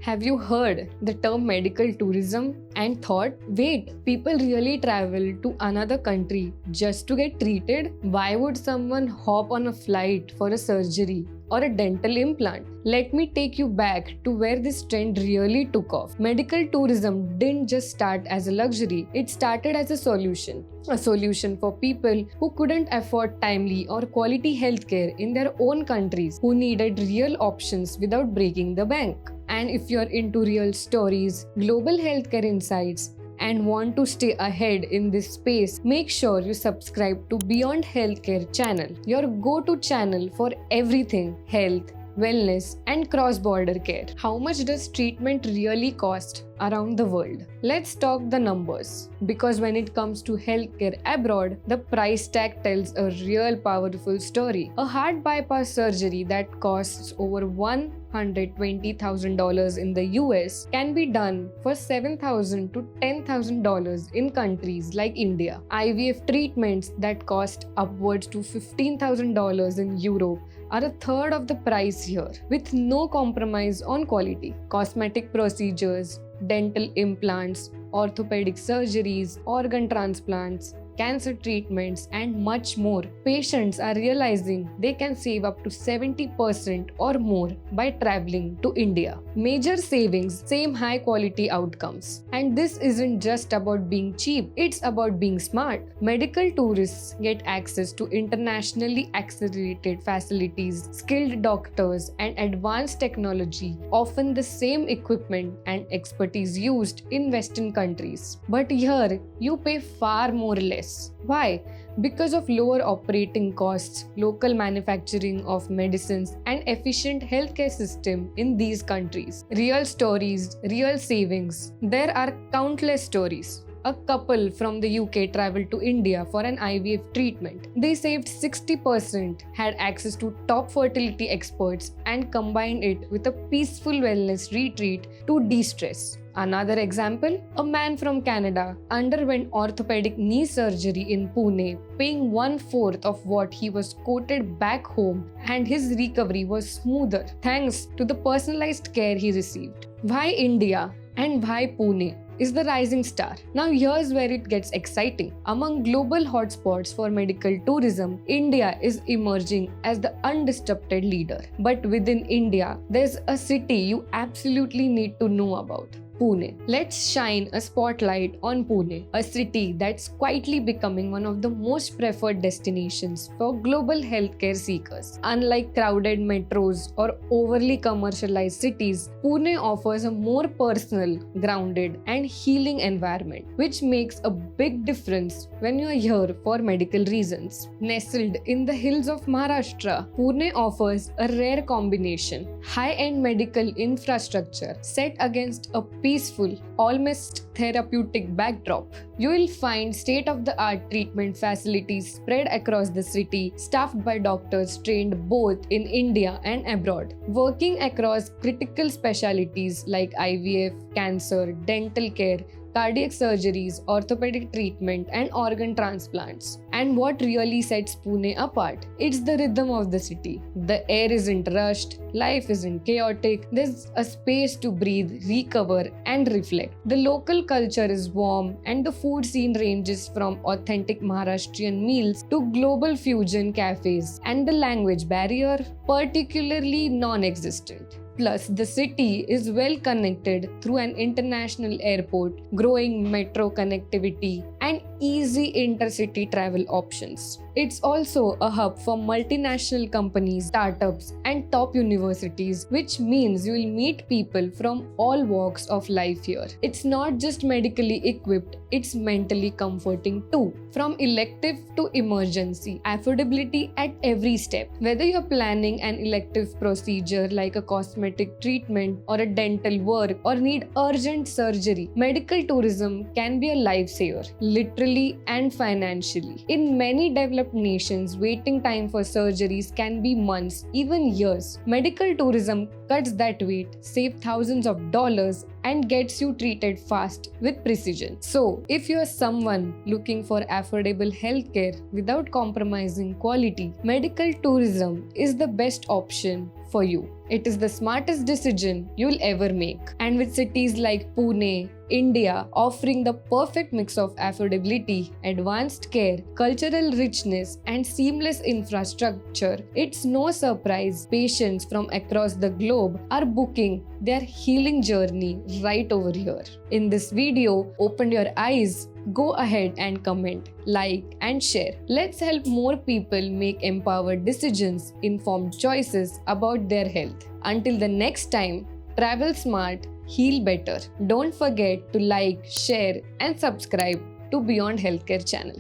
Have you heard the term medical tourism and thought, wait, people really travel to another country just to get treated? Why would someone hop on a flight for a surgery or a dental implant? Let me take you back to where this trend really took off. Medical tourism didn't just start as a luxury, it started as a solution. A solution for people who couldn't afford timely or quality healthcare in their own countries, who needed real options without breaking the bank. And if you're into real stories, global healthcare insights, and want to stay ahead in this space, make sure you subscribe to Beyond Healthcare channel, your go-to channel for everything health, wellness, and cross-border care. How much does treatment really cost around the world? Let's talk the numbers, because when it comes to healthcare abroad, the price tag tells a real powerful story. A heart bypass surgery that costs over $120,000 in the US can be done for $7,000 to $10,000 in countries like India. IVF treatments that cost upwards to $15,000 in Europe are a third of the price here, with no compromise on quality. Cosmetic procedures, dental implants, orthopedic surgeries, organ transplants, cancer treatments, and much more. Patients are realizing they can save up to 70% or more by traveling to India. Major savings, same high quality outcomes. And this isn't just about being cheap, it's about being smart. Medical tourists get access to internationally accelerated facilities, skilled doctors, and advanced technology, often the same equipment and expertise used in Western countries. But here, you pay far more less. Why? Because of lower operating costs, local manufacturing of medicines, and efficient healthcare system in these countries. Real stories, real savings. There are countless stories. A couple from the UK traveled to India for an IVF treatment. They saved 60%, had access to top fertility experts, and combined it with a peaceful wellness retreat to de-stress. Another example, a man from Canada underwent orthopedic knee surgery in Pune, paying 1/4 of what he was quoted back home, and his recovery was smoother thanks to the personalized care he received. Why India and why Pune is the rising star? Now here's where it gets exciting. Among global hotspots for medical tourism, India is emerging as the undisrupted leader. But within India, there's a city you absolutely need to know about. Pune. Let's shine a spotlight on Pune, a city that's quietly becoming one of the most preferred destinations for global healthcare seekers. Unlike crowded metros or overly commercialized cities, Pune offers a more personal, grounded, and healing environment, which makes a big difference when you're here for medical reasons. Nestled in the hills of Maharashtra, Pune offers a rare combination: high-end medical infrastructure set against a peaceful, almost therapeutic backdrop. You will find state-of-the-art treatment facilities spread across the city, staffed by doctors trained both in India and abroad, working across critical specialties like IVF, cancer, dental care, cardiac surgeries, orthopedic treatment, and organ transplants. And what really sets Pune apart? It's the rhythm of the city. The air isn't rushed, life isn't chaotic, there's a space to breathe, recover, and reflect. The local culture is warm, and the food scene ranges from authentic Maharashtrian meals to global fusion cafes, and the language barrier, particularly non-existent. Plus, the city is well connected through an international airport, growing metro connectivity, and easy intercity travel options. It's also a hub for multinational companies, startups, and top universities, which means you will meet people from all walks of life here. It's not just medically equipped, it's mentally comforting too. From elective to emergency, affordability at every step. Whether you're planning an elective procedure like a cosmetic treatment or a dental work or need urgent surgery, medical tourism can be a lifesaver, literally and financially. In many developed nations, waiting time for surgeries can be months, even years. Medical tourism cuts that wait, saves thousands of dollars, and gets you treated fast with precision. So, if you're someone looking for affordable healthcare without compromising quality, medical tourism is the best option for you. It is the smartest decision you'll ever make. And with cities like Pune, India offering the perfect mix of affordability, advanced care, cultural richness, and seamless infrastructure, it's no surprise patients from across the globe are booking their healing journey right over here. In this video, open your eyes. Go ahead and comment, like, and share. Let's help more people make empowered decisions, informed choices about their health. Until the next time, travel smart, heal better. Don't forget to like, share, and subscribe to Beyond Healthcare channel.